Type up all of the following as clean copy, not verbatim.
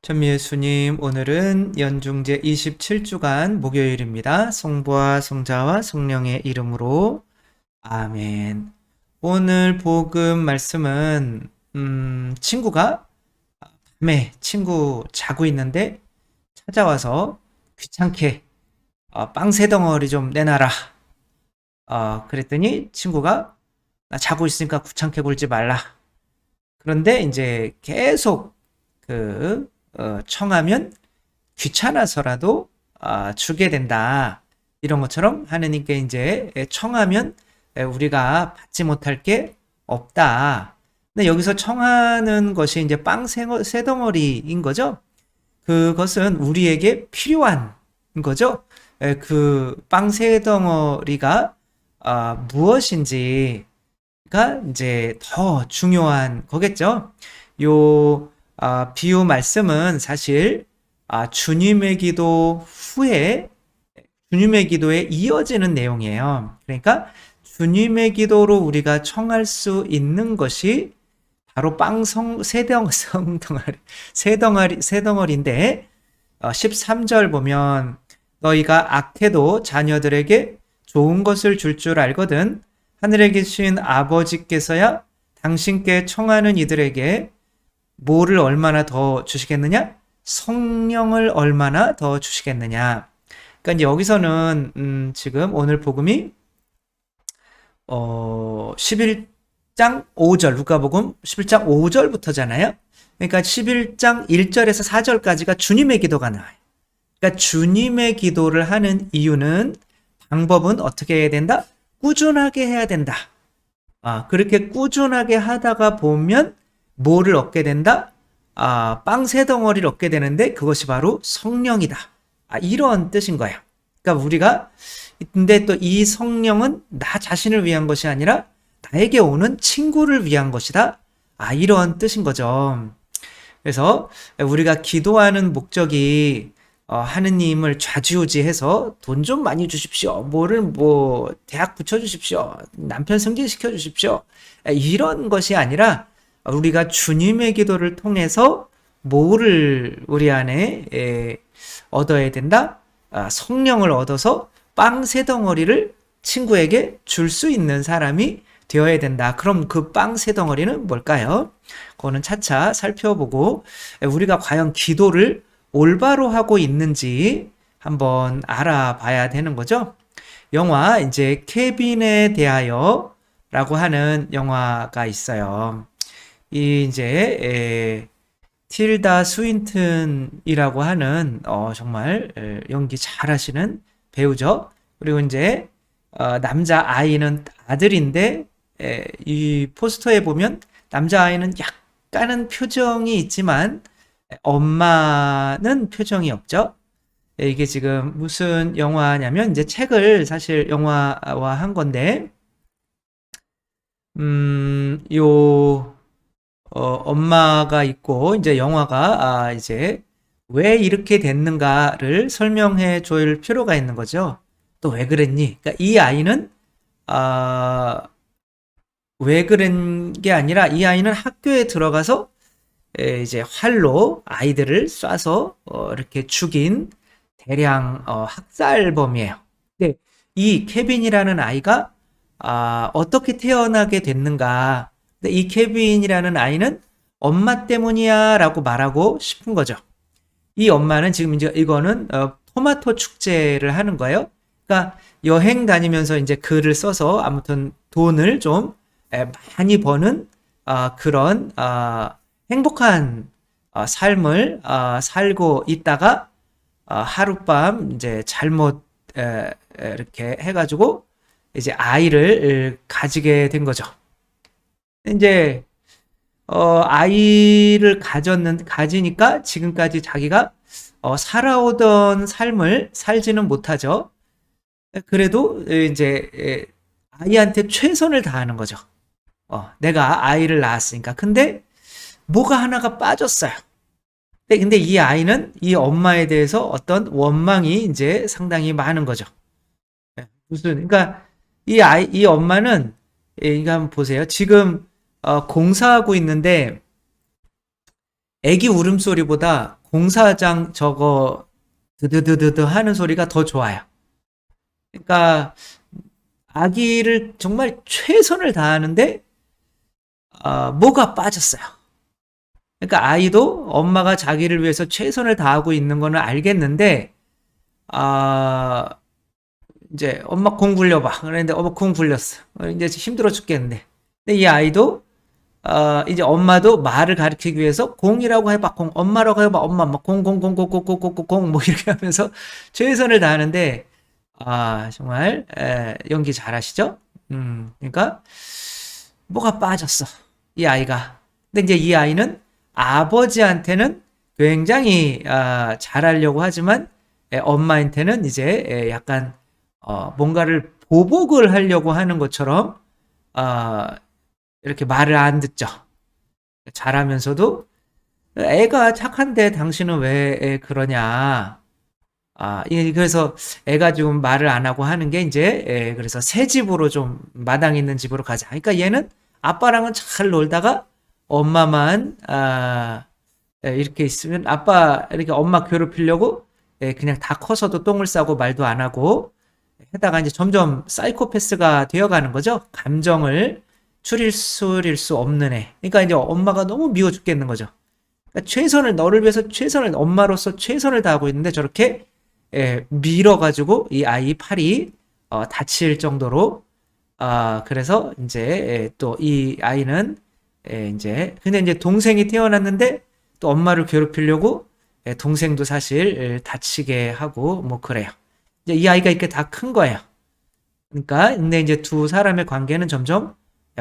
천미예수님, 오늘은 연중제 27주간 목요일입니다. 성부와 성자와 성령의 이름으로 아멘. 오늘 복음 말씀은 친구가 밤에 친구 자고 있는데 찾아와서 귀찮게 빵 세 덩어리 좀 내놔라. 그랬더니 친구가 나 자고 있으니까 귀찮게 굴지 말라. 그런데 이제 계속 청하면 귀찮아서라도 주게 된다. 이런 것처럼 하느님께 이제 청하면 우리가 받지 못할 게 없다. 근데 여기서 청하는 것이 이제 빵 세 덩어리인 거죠. 그것은 우리에게 필요한 거죠. 그 빵 세 덩어리가 무엇인지가 이제 더 중요한 거겠죠. 요 비유 말씀은 사실 주님의 기도 후에 주님의 기도에 이어지는 내용이에요. 그러니까 주님의 기도로 우리가 청할 수 있는 것이 바로 세 덩어리인데 13절 보면 너희가 악해도 자녀들에게 좋은 것을 줄 알거든 하늘에 계신 아버지께서야 당신께 청하는 이들에게 뭐를 얼마나 더 주시겠느냐? 성령을 얼마나 더 주시겠느냐? 그러니까 이제 여기서는 지금 오늘 복음이 11장 5절 루카복음 11장 5절부터잖아요. 그러니까 11장 1절에서 4절까지가 주님의 기도가 나와요. 그러니까 주님의 기도를 하는 이유는 방법은 어떻게 해야 된다? 꾸준하게 해야 된다. 그렇게 꾸준하게 하다가 보면 뭐를 얻게 된다? 빵 세 덩어리를 얻게 되는데 그것이 바로 성령이다. 이런 뜻인 거예요. 그러니까 우리가 근데 또 이 성령은 나 자신을 위한 것이 아니라 나에게 오는 친구를 위한 것이다. 이런 뜻인 거죠. 그래서 우리가 기도하는 목적이 하느님을 좌지우지해서 돈 좀 많이 주십시오. 뭐 대학 붙여주십시오. 남편 승진시켜 주십시오. 이런 것이 아니라 우리가 주님의 기도를 통해서 뭐를 우리 안에 얻어야 된다? 성령을 얻어서 빵 세 덩어리를 친구에게 줄 수 있는 사람이 되어야 된다. 그럼 그 빵 세 덩어리는 뭘까요? 그거는 차차 살펴보고 우리가 과연 기도를 올바로 하고 있는지 한번 알아봐야 되는 거죠. 영화 이제 케빈에 대하여 라고 하는 영화가 있어요. 이 이제 틸다 스윈튼이라고 하는 정말 연기 잘하시는 배우죠. 그리고 이제 남자 아이는 아들인데 이 포스터에 보면 남자 아이는 약간은 표정이 있지만 엄마는 표정이 없죠. 이게 지금 무슨 영화냐면 이제 책을 사실 영화화 한 건데 요 엄마가 있고 이제 영화가 이제 왜 이렇게 됐는가를 설명해 줄 필요가 있는 거죠. 또 왜 그랬니? 그러니까 이 아이는 왜 그런 게 아니라 이 아이는 학교에 들어가서 이제 활로 아이들을 쏴서 이렇게 죽인 대량 학살범이에요. 근데 이 케빈이라는 아이가 어떻게 태어나게 됐는가? 근데 이 케빈이라는 아이는 엄마 때문이야라고 말하고 싶은 거죠. 이 엄마는 지금 이제 이거는 토마토 축제를 하는 거예요. 그러니까 여행 다니면서 이제 글을 써서 아무튼 돈을 좀 많이 버는 그런 행복한 삶을 살고 있다가 하룻밤 이제 잘못 이렇게 해가지고 이제 아이를 가지게 된 거죠. 이제 아이를 가지니까 지금까지 자기가 살아오던 삶을 살지는 못하죠. 그래도 이제 아이한테 최선을 다하는 거죠. 내가 아이를 낳았으니까. 근데 뭐가 하나가 빠졌어요. 근데 이 아이는 이 엄마에 대해서 어떤 원망이 이제 상당히 많은 거죠. 그러니까 이 엄마는 이거 한번 보세요. 지금 공사하고 있는데 애기 울음소리보다 공사장 저거 드드드드드 하는 소리가 더 좋아요. 그러니까 아기를 정말 최선을 다하는데 뭐가 빠졌어요. 그러니까 아이도 엄마가 자기를 위해서 최선을 다하고 있는 거는 알겠는데 아 이제 엄마 공 굴려봐. 그랬는데 엄마 공 굴렸어. 이제 힘들어 죽겠는데. 근데 이 아이도 이제 엄마도 말을 가르치기 위해서 공이라고 해봐. 공 엄마라고 해봐. 엄마 막 공공공공공공공공 뭐 이렇게 하면서 최선을 다하는데 정말 연기 잘하시죠? 그러니까 뭐가 빠졌어. 이 아이가. 근데 이제 이 아이는 아버지한테는 굉장히 잘하려고 하지만 엄마한테는 이제 약간 뭔가를 보복을 하려고 하는 것처럼 이렇게 말을 안 듣죠. 잘하면서도 애가 착한데 당신은 왜 그러냐. 그래서 애가 좀 말을 안 하고 하는 게 이제 그래서 새 집으로 좀 마당 있는 집으로 가자. 그러니까 얘는 아빠랑은 잘 놀다가 엄마만 이렇게 있으면 아빠 이렇게 엄마 괴롭히려고 그냥 다 커서도 똥을 싸고 말도 안 하고 하다가 이제 점점 사이코패스가 되어가는 거죠. 감정을 추릴 수 없는 애. 그러니까 이제 엄마가 너무 미워 죽겠는 거죠. 그러니까 너를 위해서 엄마로서 최선을 다하고 있는데 저렇게 밀어가지고 이 아이 팔이 다칠 정도로 그래서 이제 또 이 아이는 이제 근데 이제 동생이 태어났는데 또 엄마를 괴롭히려고 동생도 사실 다치게 하고 뭐 그래요. 이제 이 아이가 이렇게 다 큰 거예요. 그러니까 근데 이제 두 사람의 관계는 점점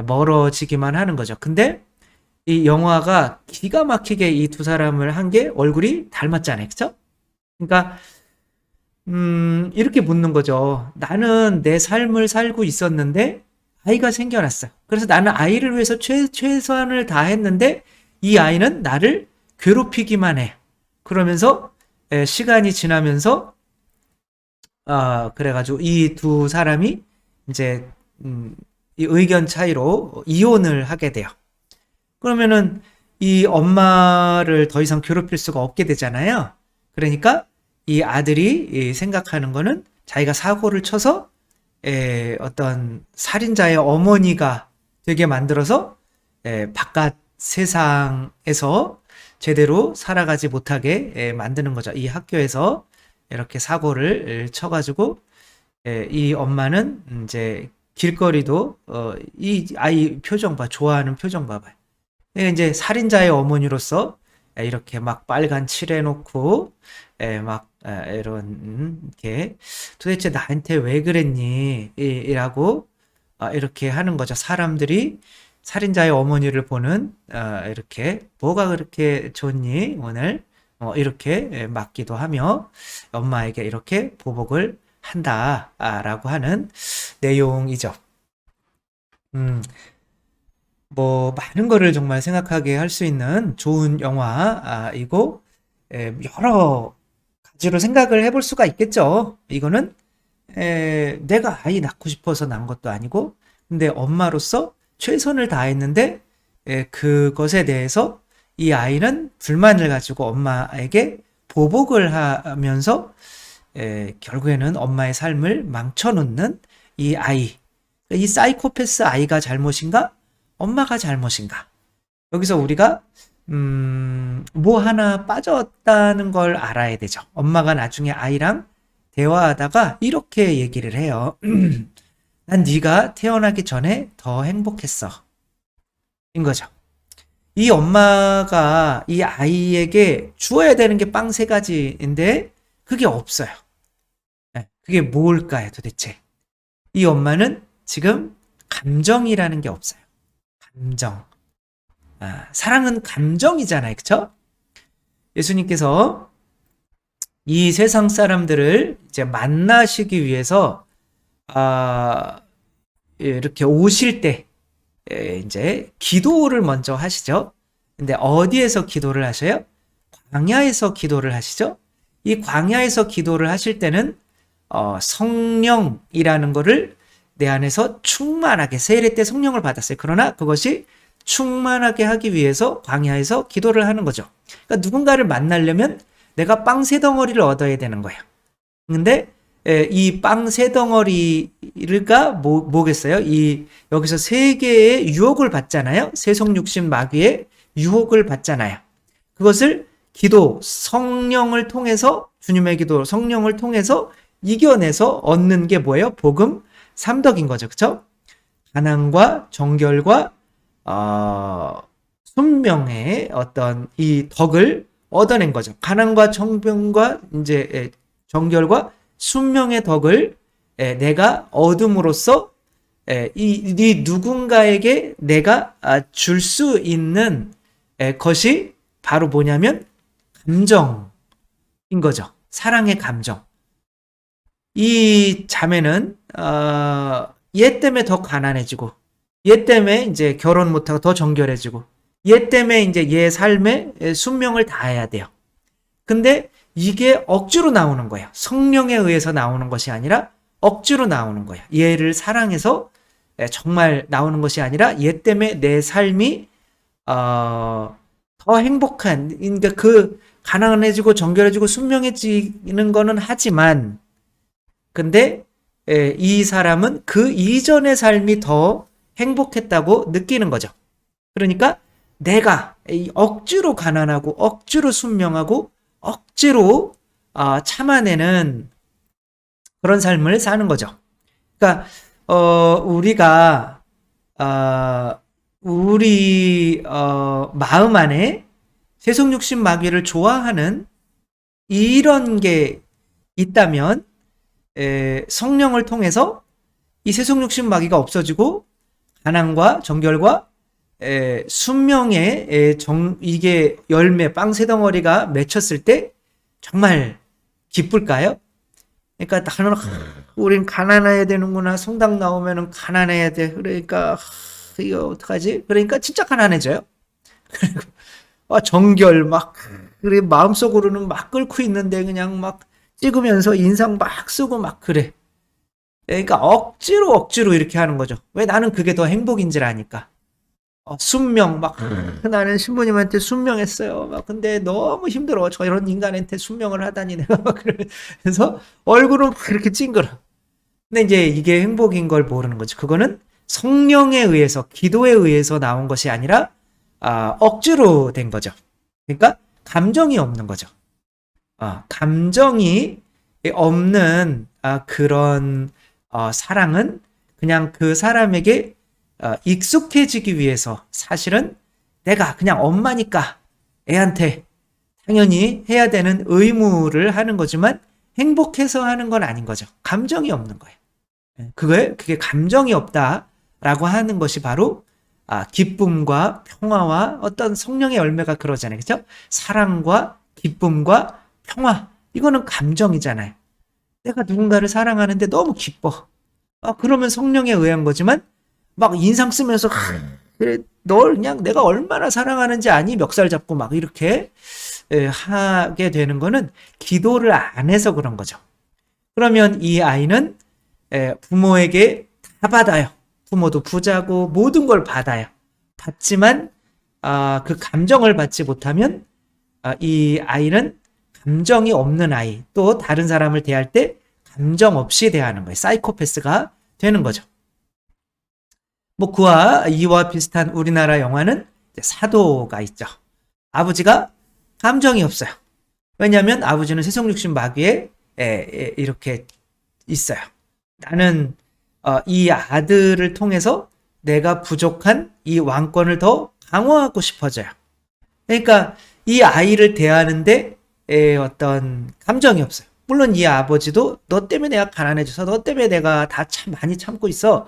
멀어지기만 하는 거죠. 근데 이 영화가 기가 막히게 이 두 사람을 한 게 얼굴이 닮았잖아요. 그쵸? 그러니까 이렇게 묻는 거죠. 나는 내 삶을 살고 있었는데 아이가 생겨났어요. 그래서 나는 아이를 위해서 최선을 다했는데 이 아이는 나를 괴롭히기만 해. 그러면서 시간이 지나면서 그래가지고 이 두 사람이 이제 이 의견 차이로 이혼을 하게 돼요. 그러면은 이 엄마를 더 이상 괴롭힐 수가 없게 되잖아요. 그러니까 이 아들이 생각하는 거는 자기가 사고를 쳐서 어떤 살인자의 어머니가 되게 만들어서 바깥 세상에서 제대로 살아가지 못하게 만드는 거죠. 이 학교에서 이렇게 사고를 쳐가지고 이 엄마는 이제 길거리도 이 아이 표정 봐, 좋아하는 표정 봐봐요. 이제 살인자의 어머니로서 이렇게 막 빨간 칠해놓고 막 이런 이렇게 도대체 나한테 왜 그랬니? 이라고 이렇게 하는 거죠. 사람들이 살인자의 어머니를 보는 이렇게 뭐가 그렇게 좋니 오늘 이렇게 맞기도 하며 엄마에게 이렇게 보복을 한다라고 하는 내용이죠. 뭐 많은 거를 정말 생각하게 할 수 있는 좋은 영화이고 여러 가지로 생각을 해볼 수가 있겠죠. 이거는 내가 아이 낳고 싶어서 낳은 것도 아니고 근데 엄마로서 최선을 다했는데 그것에 대해서 이 아이는 불만을 가지고 엄마에게 보복을 하면서 결국에는 엄마의 삶을 망쳐놓는 이 아이. 이 사이코패스 아이가 잘못인가? 엄마가 잘못인가? 여기서 우리가 뭐 하나 빠졌다는 걸 알아야 되죠. 엄마가 나중에 아이랑 대화하다가 이렇게 얘기를 해요. 난 네가 태어나기 전에 더 행복했어. 인 거죠. 이 엄마가 이 아이에게 주어야 되는 게 빵 3가지인데 그게 없어요. 그게 뭘까요 도대체? 이 엄마는 지금 감정이라는 게 없어요. 감정. 사랑은 감정이잖아요. 그쵸? 예수님께서 이 세상 사람들을 이제 만나시기 위해서 이렇게 오실 때 이제 기도를 먼저 하시죠. 근데 어디에서 기도를 하셔요? 광야에서 기도를 하시죠. 이 광야에서 기도를 하실 때는 성령이라는 거를 내 안에서 충만하게 세례 때 성령을 받았어요. 그러나 그것이 충만하게 하기 위해서 광야에서 기도를 하는 거죠. 그러니까 누군가를 만나려면 내가 빵 세 덩어리를 얻어야 되는 거예요. 근데 이 빵 세 덩어리가 뭐겠어요? 여기서 세 개의 유혹을 받잖아요. 세속육신 마귀의 유혹을 받잖아요. 그것을 기도, 성령을 통해서, 주님의 기도, 성령을 통해서 이겨내서 얻는 게 뭐예요? 복음 삼덕인 거죠. 그쵸? 가난과 정결과, 순명의 어떤 이 덕을 얻어낸 거죠. 가난과 정병과 이제 정결과 순명의 덕을 내가 얻음으로써 이 누군가에게 내가 줄 수 있는 것이 바로 뭐냐면 감정인 거죠. 사랑의 감정. 이 자매는 얘 때문에 더 가난해지고, 얘 때문에 이제 결혼 못하고 더 정결해지고, 얘 때문에 이제 얘 삶에 순명을 다해야 돼요. 근데 이게 억지로 나오는 거예요. 성령에 의해서 나오는 것이 아니라 억지로 나오는 거예요. 얘를 사랑해서 정말 나오는 것이 아니라 얘 때문에 내 삶이 더 행복한, 그러니까 그 가난해지고 정결해지고 순명해지는 거는 하지만, 근데 이 사람은 그 이전의 삶이 더 행복했다고 느끼는 거죠. 그러니까 내가 억지로 가난하고 억지로 순명하고 억지로 참아내는 그런 삶을 사는 거죠. 그러니까 우리가 우리 마음 안에 세속육신 마귀를 좋아하는 이런 게 있다면 성령을 통해서 이 세속육신 마귀가 없어지고 가난과 정결과 순명의 이게 열매 빵 세 덩어리가 맺혔을 때 정말 기쁠까요? 그러니까 나는 우린 가난해야 되는구나. 성당 나오면은 가난해야 돼. 그러니까 이거 어떡하지? 그러니까 진짜 가난해져요. 그리고 정결 막 그래 마음속으로는 막 끓고 있는데 그냥 막 찍으면서 인상 막 쓰고 막 그래. 그러니까 억지로 이렇게 하는 거죠. 왜? 나는 그게 더 행복인 줄 아니까. 순명 막 나는 신부님한테 순명했어요. 막 근데 너무 힘들어. 저런 인간한테 순명을 하다니 내가 막 그래서 얼굴은 막 이렇게 찡그러. 근데 이제 이게 행복인 걸 모르는 거죠. 그거는 성령에 의해서 기도에 의해서 나온 것이 아니라 억지로 된 거죠. 그러니까 감정이 없는 거죠. 감정이 없는 그런 사랑은 그냥 그 사람에게 익숙해지기 위해서 사실은 내가 그냥 엄마니까 애한테 당연히 해야 되는 의무를 하는 거지만 행복해서 하는 건 아닌 거죠. 감정이 없는 거예요. 그게 감정이 없다라고 하는 것이 바로 기쁨과 평화와 어떤 성령의 열매가 그러잖아요. 그렇죠? 사랑과 기쁨과 평화. 이거는 감정이잖아요. 내가 누군가를 사랑하는데 너무 기뻐. 그러면 성령에 의한 거지만 막 인상 쓰면서 그래 널 그냥 내가 얼마나 사랑하는지 아니 멱살 잡고 막 이렇게 하게 되는 거는 기도를 안 해서 그런 거죠. 그러면 이 아이는 부모에게 다 받아요. 부모도 부자고 모든 걸 받아요. 받지만 그 감정을 받지 못하면 이 아이는 감정이 없는 아이, 또 다른 사람을 대할 때 감정 없이 대하는 거예요. 사이코패스가 되는 거죠. 뭐 이와 비슷한 우리나라 영화는 사도가 있죠. 아버지가 감정이 없어요. 왜냐하면 아버지는 세속육신 마귀에 이렇게 있어요. 나는 이 아들을 통해서 내가 부족한 이 왕권을 더 강화하고 싶어져요. 그러니까 이 아이를 대하는데 어떤 감정이 없어요. 물론 이 아버지도 너 때문에 내가 가난해져서 너 때문에 내가 다 참 많이 참고 있어.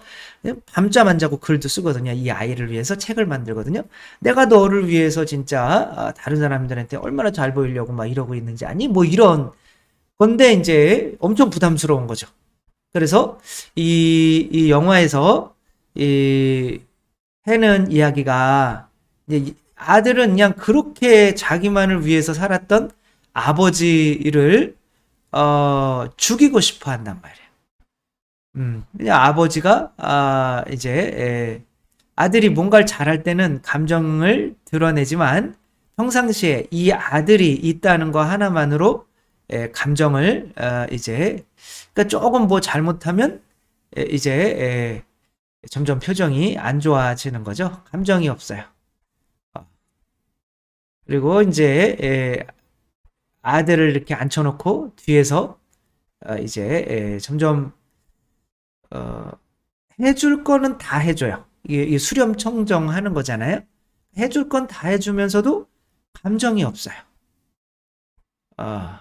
밤잠 안 자고 글도 쓰거든요. 이 아이를 위해서 책을 만들거든요. 내가 너를 위해서 진짜 다른 사람들한테 얼마나 잘 보이려고 막 이러고 있는지 아니 뭐 이런 건데 이제 엄청 부담스러운 거죠. 그래서 이 영화에서 해는 이야기가 이제 아들은 그냥 그렇게 자기만을 위해서 살았던 아버지를 죽이고 싶어 한단 말이에요. 그냥 아버지가 이제 아들이 뭔가를 잘할 때는 감정을 드러내지만 평상시에 이 아들이 있다는 거 하나만으로 감정을 이제 그러니까 조금 뭐 잘못하면 이제 점점 표정이 안 좋아지는 거죠. 감정이 없어요. 그리고 이제 아들을 이렇게 앉혀놓고 뒤에서 이제 점점 어, 해줄 거는 다 해줘요. 이게 수렴 청정하는 거잖아요. 해줄 건 다 해주면서도 감정이 없어요. 어,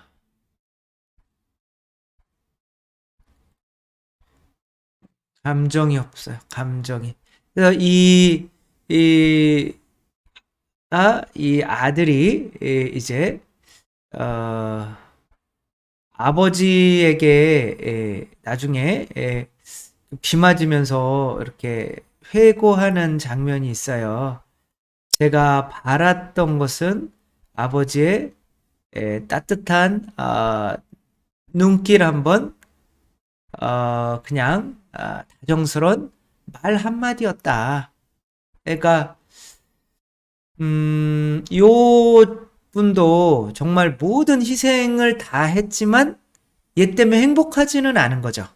감정이 없어요. 감정이. 그래서 이, 이 아들이 이제 어, 아버지에게 나중에 비 맞으면서 이렇게 회고하는 장면이 있어요. 제가 바랐던 것은 아버지의 따뜻한 눈길 한번 그냥 다정스러운 말 한마디였다. 그러니까 요 분도 정말 모든 희생을 다 했지만 얘 때문에 행복하지는 않은 거죠.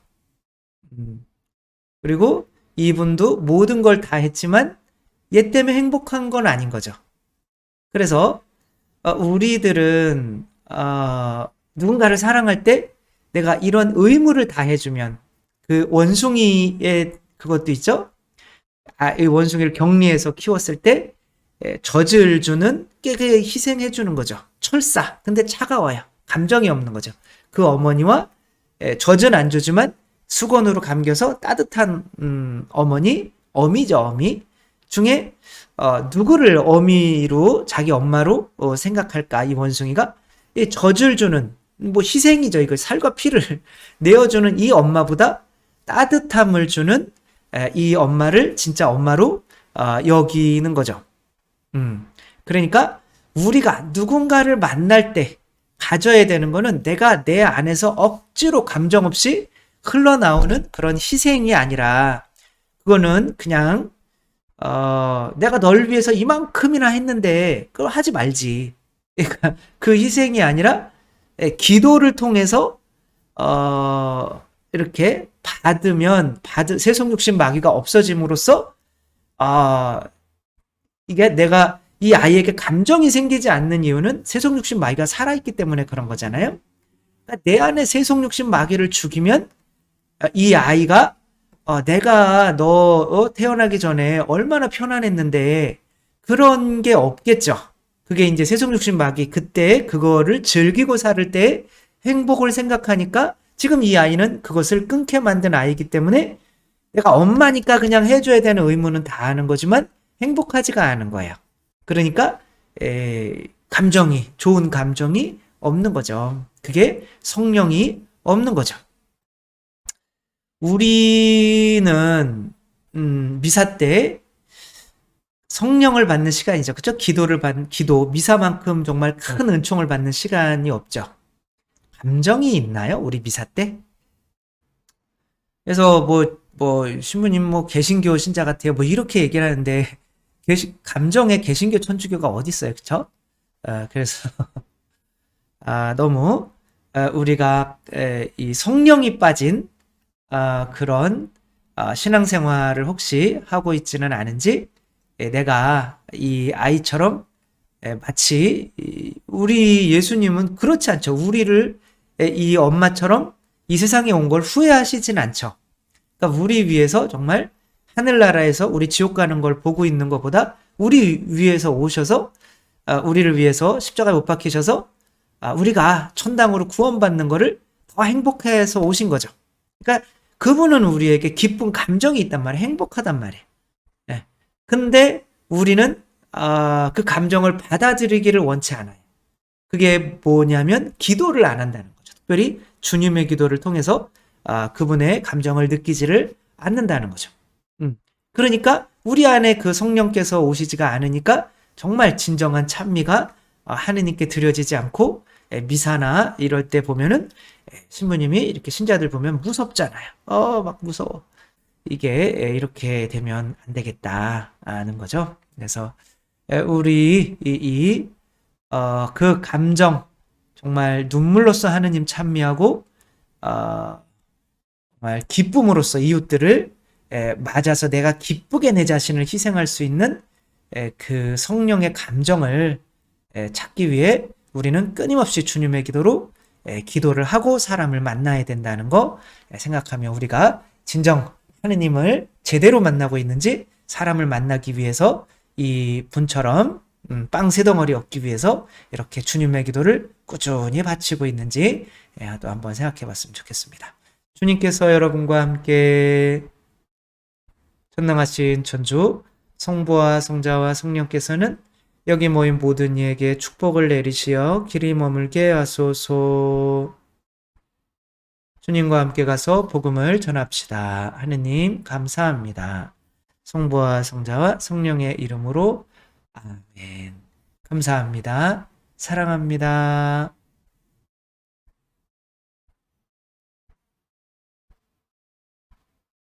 그리고 이분도 모든 걸 다 했지만 얘 때문에 행복한 건 아닌 거죠. 그래서 우리들은 누군가를 사랑할 때 내가 이런 의무를 다 해주면 그 원숭이의 그것도 있죠. 이 원숭이를 격리해서 키웠을 때 젖을 주는 깨게 희생해 주는 거죠. 철사. 근데 차가워요. 감정이 없는 거죠. 그 어머니와 젖은 안 주지만 수건으로 감겨서 따뜻한 어머니, 어미죠, 어미 중에 누구를 어미로 자기 엄마로 생각할까 이 원숭이가 이 젖을 주는 뭐 희생이죠. 이거 살과 피를 내어주는 이 엄마보다 따뜻함을 주는 이 엄마를 진짜 엄마로 여기는 거죠. 그러니까 우리가 누군가를 만날 때 가져야 되는 거는 내가 내 안에서 억지로 감정 없이 흘러나오는 그런 희생이 아니라 그거는 그냥 내가 널 위해서 이만큼이나 했는데 그걸 하지 말지. 그러니까 그 희생이 아니라 기도를 통해서 이렇게 받으면 세속육신 마귀가 없어짐으로써 이게 내가 이 아이에게 감정이 생기지 않는 이유는 세속육신 마귀가 살아있기 때문에 그런 거잖아요. 그러니까 내 안에 세속육신 마귀를 죽이면 이 아이가 내가 너 태어나기 전에 얼마나 편안했는데 그런 게 없겠죠. 그게 이제 세속육신 마귀 그때 그거를 즐기고 살 때 행복을 생각하니까 지금 이 아이는 그것을 끊게 만든 아이기 때문에 내가 엄마니까 그냥 해줘야 되는 의무는 다 하는 거지만 행복하지가 않은 거예요. 그러니까 감정이 좋은 감정이 없는 거죠. 그게 성령이 없는 거죠. 우리는 미사 때 성령을 받는 시간이죠. 그죠? 기도, 미사만큼 정말 큰 은총을 받는 시간이 없죠. 감정이 있나요? 우리 미사 때? 그래서 신부님 개신교 신자 같아요. 이렇게 얘기를 하는데, 감정의 개신교 천주교가 어디 있어요? 그쵸? 그래서, 너무, 우리가, 이 성령이 빠진, 그런, 신앙생활을 혹시 하고 있지는 않은지, 내가 이 아이처럼 마치 우리 예수님은 그렇지 않죠. 우리를 이 엄마처럼 이 세상에 온 걸 후회하시진 않죠. 그러니까 우리 위해서 정말 하늘나라에서 우리 지옥 가는 걸 보고 있는 것보다 우리 위해서 오셔서 우리를 위해서 십자가에 못 박히셔서 우리가 천당으로 구원받는 거를 더 행복해서 오신 거죠. 그러니까 그분은 우리에게 기쁜 감정이 있단 말이에요. 행복하단 말이에요. 근데 우리는 그 감정을 받아들이기를 원치 않아요. 그게 뭐냐면 기도를 안 한다는 거죠. 특별히 주님의 기도를 통해서 그분의 감정을 느끼지를 않는다는 거죠. 그러니까 우리 안에 그 성령께서 오시지가 않으니까 정말 진정한 찬미가 하느님께 드려지지 않고 미사나 이럴 때 보면은 신부님이 이렇게 신자들 보면 무섭잖아요. 막 무서워. 이게 이렇게 되면 안 되겠다는 거죠. 그래서 우리 그 감정 정말 눈물로써 하느님 찬미하고 정말 기쁨으로써 이웃들을 맞아서 내가 기쁘게 내 자신을 희생할 수 있는 그 성령의 감정을 찾기 위해 우리는 끊임없이 주님의 기도로 기도를 하고 사람을 만나야 된다는 거 생각하며 우리가 진정 하느님을 제대로 만나고 있는지, 사람을 만나기 위해서 이 분처럼 빵 세 덩어리 얻기 위해서 이렇게 주님의 기도를 꾸준히 바치고 있는지 또 한번 생각해 봤으면 좋겠습니다. 주님께서 여러분과 함께 전능하신 천주 성부와 성자와 성령께서는 여기 모인 모든 이에게 축복을 내리시어 길이 머물게 하소서. 주님과 함께 가서 복음을 전합시다. 하느님 감사합니다. 성부와 성자와 성령의 이름으로 아멘. 감사합니다. 사랑합니다.